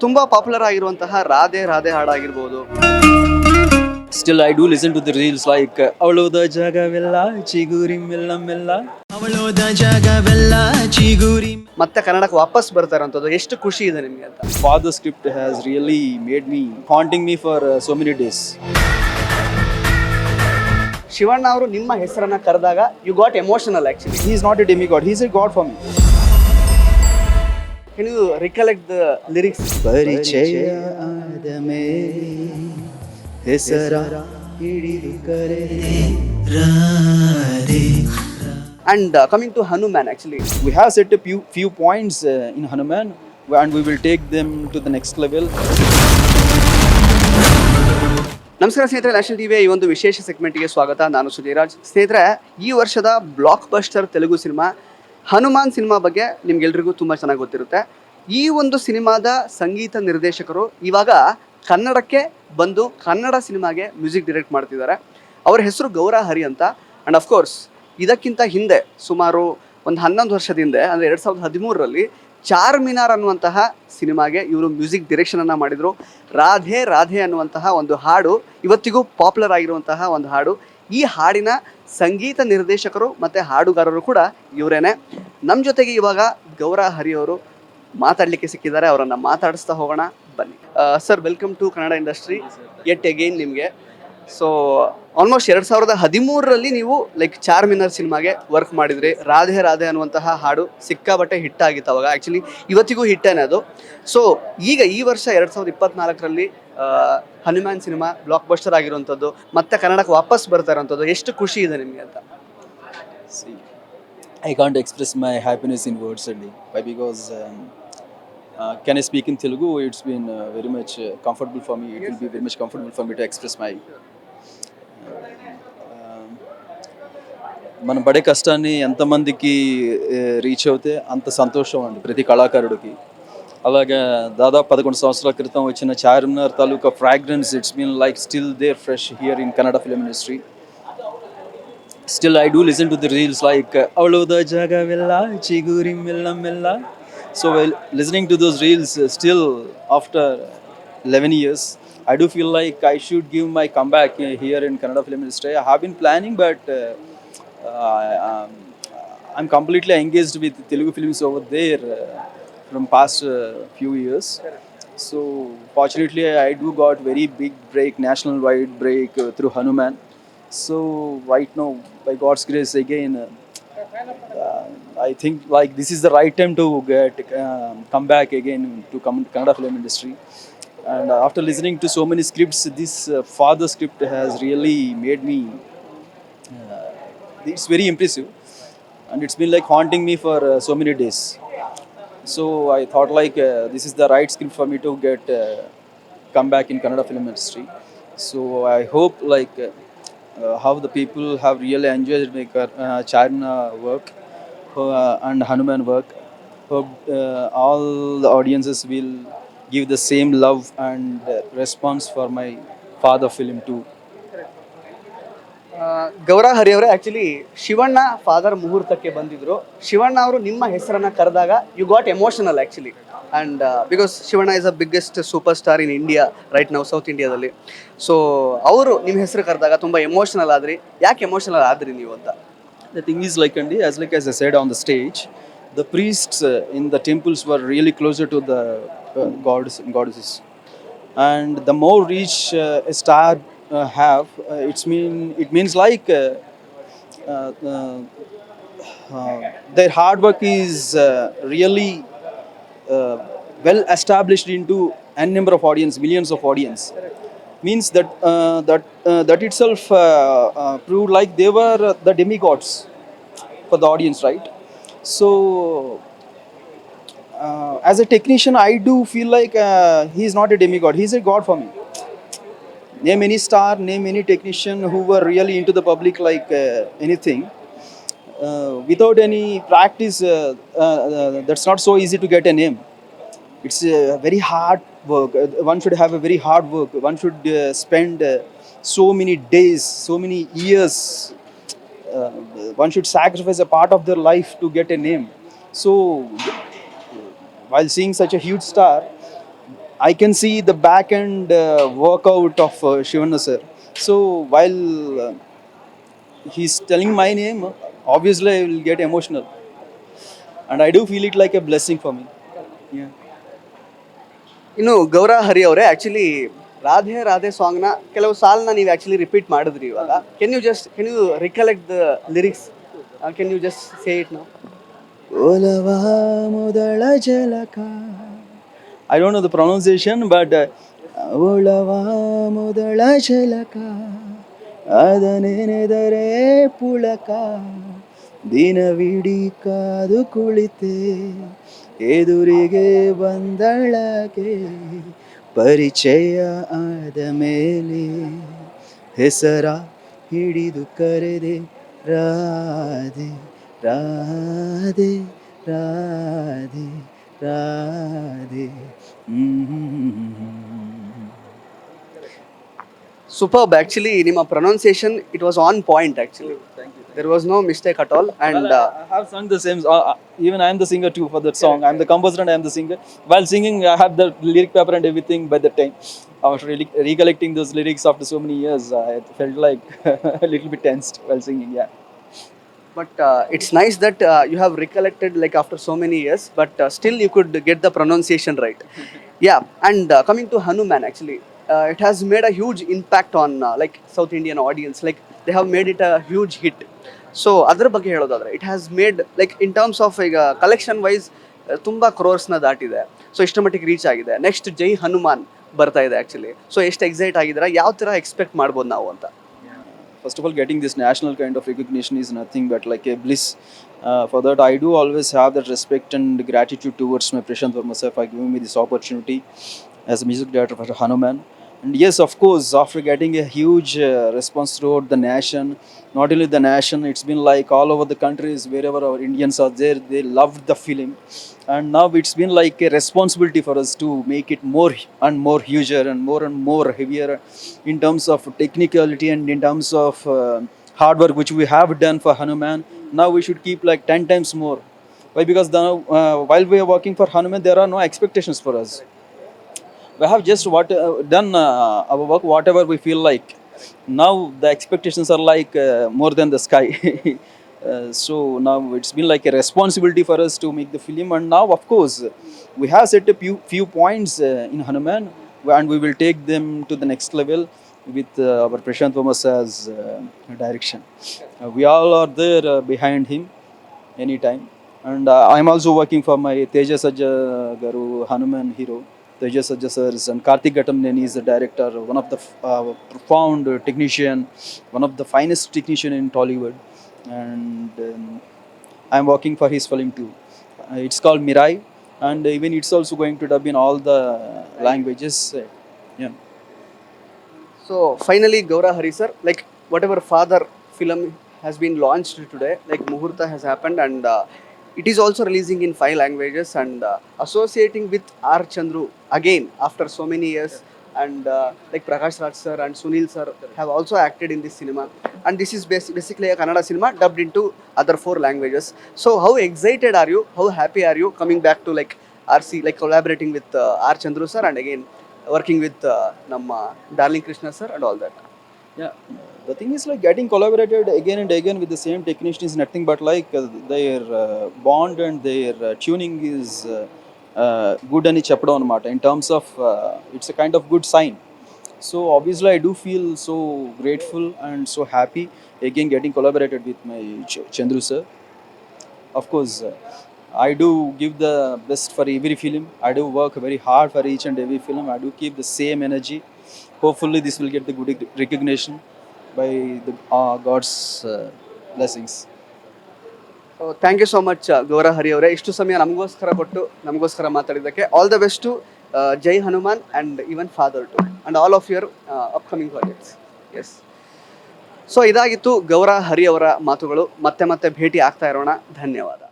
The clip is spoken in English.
ತುಂಬಾ ಪಾಪ್ಯುಲರ್ ಆಗಿರುವಂತಹ Radhe Radhe ಹಾಡಾಗಿರ್ಬೋದು. Still, I do listen to the reels like ಅವಳೋದ ಜಾಗವೆಲ್ಲ ಚಿಗುರಿ ಮೆಲ್ಲ ಮೆಲ್ಲ ಅವಳೋದ ಜಾಗವೆಲ್ಲ ಚಿಗುರಿ. ಮತ್ತೆ ಕನ್ನಡಕ್ಕೆ ವಾಪಸ್ ಬರ್ತಾ ಇರೋಂಥದ್ದು ಎಷ್ಟು ಖುಷಿ ಇದೆ ನಿಮಗೆ ಅಂತ. Father script has really made me haunting me for so many days. Shivanna ಅವರು ನಿಮ್ಮ ಹೆಸರನ್ನ ಕರೆದಾಗ you got emotional actually. He is not a demigod, he is a god for me. Can you recollect the lyrics? ಪರಿಚಯ ಆದ ಮೇಲೆ ಹೆಸರ ಹಿಡಿದು ಕರೆ Radhe. And coming to Hanuman actually. We have set a few points in Hanuman and we will take them to the next level. ನಮಸ್ಕಾರ ಸ್ನೇಹಿತರೆ, national ಟಿವಿಯ ಈ ಒಂದು ವಿಶೇಷ ಸೆಗ್ಮೆಂಟ್ಗೆ ಸ್ವಾಗತ. ನಾನು ಸುಜಯರಾಜ್. ಸ್ನೇಹಿತರೆ, ಈ ವರ್ಷದ blockbuster Telugu cinema Hanuman cinema ಬಗ್ಗೆ ನಿಮ್ಗೆಲ್ರಿಗೂ ತುಂಬ ಚೆನ್ನಾಗಿ ಗೊತ್ತಿರುತ್ತೆ. ಈ ಒಂದು ಸಿನಿಮಾದ ಸಂಗೀತ ನಿರ್ದೇಶಕರು ಇವಾಗ ಕನ್ನಡಕ್ಕೆ ಬಂದು ಕನ್ನಡ ಸಿನಿಮಾಗೆ ಮ್ಯೂಸಿಕ್ ಡೈರೆಕ್ಟ್ ಮಾಡ್ತಿದ್ದಾರೆ. ಅವರ ಹೆಸರು ಗೌರ ಹರಿ ಅಂತ. ಆ್ಯಂಡ್ ಅಫ್ಕೋರ್ಸ್ ಇದಕ್ಕಿಂತ ಹಿಂದೆ ಸುಮಾರು ಒಂದು 11 ವರ್ಷದ ಹಿಂದೆ, ಅಂದರೆ 2013ರಲ್ಲಿ ಚಾರ್ ಮಿನಾರ್ ಅನ್ನುವಂತಹ ಸಿನಿಮಾಗೆ ಇವರು ಮ್ಯೂಸಿಕ್ ಡೈರೆಕ್ಷನನ್ನು ಮಾಡಿದರು. ರಾಧೆ ರಾಧೆ ಅನ್ನುವಂತಹ ಒಂದು ಹಾಡು ಇವತ್ತಿಗೂ ಪಾಪ್ಯುಲರ್ ಆಗಿರುವಂತಹ ಒಂದು ಹಾಡು. ಈ ಹಾಡಿನ ಸಂಗೀತ ನಿರ್ದೇಶಕರು ಮತ್ತು ಹಾಡುಗಾರರು ಕೂಡ ಇವರೇನೆ. ನಮ್ಮ ಜೊತೆಗೆ ಇವಾಗ ಗೌರ ಹರಿಯವರು ಮಾತಾಡಲಿಕ್ಕೆ ಸಿಕ್ಕಿದ್ದಾರೆ. ಅವರನ್ನು ಮಾತಾಡಿಸ್ತಾ ಹೋಗೋಣ, ಬನ್ನಿ. Sir, welcome to Kannada industry yet again ನಿಮಗೆ. ಸೊ ಆಲ್ಮೋಸ್ಟ್ 2013ರಲ್ಲಿ ನೀವು ಲೈಕ್ ಚಾರ್ ಮಿನಾರ್ ಸಿನಿಮಾಗೆ ವರ್ಕ್ ಮಾಡಿದ್ರಿ. ರಾಧೆ ರಾಧೆ ಅನ್ನುವಂತಹ ಹಾಡು ಸಿಕ್ಕಾಬಟ್ಟೆ ಹಿಟ್ ಆಗಿತ್ತು ಅವಾಗ. ಆ್ಯಕ್ಚುಲಿ ಇವತ್ತಿಗೂ ಹಿಟ್ಟೇನೆ ಅದು. ಸೊ ಈಗ ಈ ವರ್ಷ 2024ರಲ್ಲಿ ಹನುಮಾನ್ ಸಿನಿಮಾ ಬ್ಲಾಕ್ ಬಸ್ಟರ್ ಆಗಿರುವಂಥದ್ದು, ಮತ್ತೆ ಕನ್ನಡಕ್ಕೆ ವಾಪಸ್ ಬರ್ತಾ ಇರೋಂಥದ್ದು ಎಷ್ಟು ಖುಷಿ ಇದೆ ನಿಮಗೆ ಅಂತ. See, I can't express my happiness in words only. Why? Because can I speak in Telugu? It's been very much comfortable for me. It will be very much comfortable for me to express my మనం పడే కష్టాన్ని ఎంతమందికి reach అవుతే అంత సంతోషం అండి ప్రతి కళాకారుడికి. అలాగే దాదాపు 11 సంవత్సరాల క్రితం వచ్చిన చార్మినార్ తాలూకా fragrance, it's been like still there fresh here in Kannada film industry. Still, I do listen to the reels like ಅವಳೋದ ಜಾಗವೆಲ್ಲ ಚಿಗುರಿ ಮೆಲ್ಲ ಮೆಲ್ಲ. So while listening to those reels, still after 11 years, I do feel like I should give my comeback here in Kannada film industry. I have been planning, but I'm completely engaged with Telugu films over there from past few years. So fortunately, I do got very big break, national wide break through Hanuman. So right now, by God's grace, again, I think like this is the right time to get come back again to Kannada film industry. And after listening to so many scripts, this father script has really made me. It's very impressive, and it's been like haunting me for so many days. So I thought like this is the right script for me to get come back in Kannada film industry. So I hope like how the people have really enjoyed my Charna work and Hanuman work. Hope all the audiences will give the same love and response for my father film too. ಗೌರ ಹರಿ ಅವರೇ, actually Shivanna father ಮುಹೂರ್ತಕ್ಕೆ ಬಂದಿದ್ರು. ಶಿವಣ್ಣ ಅವರು ನಿಮ್ಮ ಹೆಸರನ್ನು ಕರೆದಾಗ you got emotional actually. And because Shivanna is a biggest super star in India right ನಾವು, south ಇಂಡಿಯಾದಲ್ಲಿ. So ಅವರು ನಿಮ್ಮ ಹೆಸರು ಕರೆದಾಗ ತುಂಬ ಎಮೋಷನಲ್ ಆದ್ರಿ. ಯಾಕೆ ಎಮೋಷನಲ್ ಆದ್ರಿ ನೀವು ಅಂತ? The thing is like Andy, as I said on the stage, the priests in the temples were really closer to the gods and goddesses, and the more reach a star have, it means like their hard work is really well established into n number of audience, millions of audience. Means that that itself proved like they were the demigods for the audience, right? So as a technician, I do feel like he is not a demigod, he is a god for me. Name any star, name any technician who were really into the public like anything. Without any practice, that's not so easy to get a name. It's a very hard work. One should have a very hard work. One should spend so many days, so many years. One should sacrifice a part of their life to get a name. So while seeing such a huge star, I can see the back end workout of Shivanna sir. So while he's telling my name, obviously I will get emotional, and I do feel it like a blessing for me. Yeah. ಇನ್ನು ಗೌರ ಹರಿ ಅವರೇ actually Radhe Radhe ಸಾಂಗ್ನ ಕೆಲವು ಸಾಲನ್ನ ನೀವು actually repeat ಮಾಡಿದ್ರಿ ಇವಾಗ. Can you recollect the lyrics? Can you just say it ನಾವು? ಒಲವ ಮೊದಲ ಜಲಕ. I don't know the pronunciation, but ಒಲವ ಮೊದಲ ಜಲಕ ಅದನೆನೆದರೆ ಪುಳಕ ದಿನವಿಡೀ ಕಾದು ಕುಳಿತೆ ಎದುರಿಗೆ ಬಂದಳಗೆ ಪರಿಚಯ ಆದ ಮೇಲೆ ಹೆಸರ ಹಿಡಿದು ಕರೆದೆ ರಾಧೆ ರಾಧೆ ರಾಧೆ ರಾಧೆ. ಸೂಪರ್ಬ್. ಆ್ಯಕ್ಚುಲಿ ನಿಮ್ಮ pronunciation it was on point actually. There was no mistake at all. And I have sung the same. Even I am the singer too for that song. I am the composer and I am the singer. While singing, I have the lyric paper and everything. By the time I was really recollecting those lyrics after so many years, I felt like a little bit tensed while singing. Yeah. but it's nice that you have recollected like after so many years, but still you could get the pronunciation right. Yeah. And coming to Hanuman, actually, it has made a huge impact on like South Indian audience. Like they have made it a huge hit. So ಅದ್ರ ಬಗ್ಗೆ ಹೇಳೋದಾದ್ರೆ it has made like in terms of ಈಗ collection wise ತುಂಬ ಕ್ರೋರ್ಸ್ನ ದಾಟಿದೆ. So ಇಷ್ಟ ಮಟ್ಟಿಗೆ reach ಆಗಿದೆ. Next ಜೈ ಹನುಮಾನ್ ಬರ್ತಾ ಇದೆ ಆ್ಯಕ್ಚುಲಿ. ಸೊ ಎಷ್ಟು ಎಕ್ಸೈಟ್ ಆಗಿದ್ದೀರಾ, ಯಾವ ಥರ ಎಕ್ಸ್ಪೆಕ್ಟ್ ಮಾಡ್ಬೋದು ನಾವು ಅಂತ? First of all, getting this national kind of recognition is nothing but like a bliss. For that, I do always have that respect and gratitude towards my Prashant Verma sir for giving me this opportunity as a music director for Hanuman. And yes, of course, after getting a huge response throughout the nation, not only the nation, it's been like all over the countries, wherever our Indians are there, they loved the film. And now it's been like a responsibility for us to make it more and more huger and more heavier in terms of technicality and in terms of hard work which we have done for Hanuman. Now we should keep like 10 times more. Why? Because now, while we are working for Hanuman, there are no expectations for us. We have just done our work whatever we feel like. Now the expectations are like more than the sky. So now it's been like a responsibility for us to make the film, and now of course we have set a few points in Hanuman, and we will take them to the next level with our Prashant Verma sir's direction. We all are there behind him anytime, and I am also working for my Teja Sajja Garu Hanuman hero Tejas Sajja sirs, and Karthik Ghattamneni is the director, one of the profound technician, one of the finest technician in Tollywood, and I am working for his film too. It's called Mirai, and even it's also going to dub in all the languages. Yeah. So finally, Gaura Hari sir, like whatever Father film has been launched today, like Muhurta has happened, and it is also releasing in 5 languages, and associating with R. Chandru again after so many years, and like Prakash Raj sir and Sunil sir have also acted in this cinema, and this is basically a Kannada cinema dubbed into other 4 languages. So how excited are you? How happy are you coming back to like RC, like collaborating with R. Chandru sir, and again working with Namma Darling Krishna sir and all that? Yeah, the thing is like getting collaborated again and again with the same technician is nothing but like their bond and their tuning is good అని చెప్పడం అన్నమాట. In terms of it's a kind of good sign. So obviously I do feel so grateful and so happy again getting collaborated with my Chandru sir. Of course, I do give the best for every film. I do work very hard for each and every film. I do keep the same energy. Hopefully this will get the good recognition by the God's blessings. So thank you so much Gowra Hari ಅವರೇ, ಇಷ್ಟು ಸಮಯ ನಮಗೋಸ್ಕರ ಕೊಟ್ಟು ನಮಗೋಸ್ಕರ ಮಾತಾಡಿದ್ದಕ್ಕೆ. All the best to Jai Hanuman and even father too and all of your upcoming projects. Yes. So ಇದಾಗಿತ್ತು ಗೌರ ಹರಿ ಅವರ ಮಾತುಗಳು. ಮತ್ತೆ ಭೇಟಿ ಆಗ್ತಾ ಇರೋಣ. ಧನ್ಯವಾದ.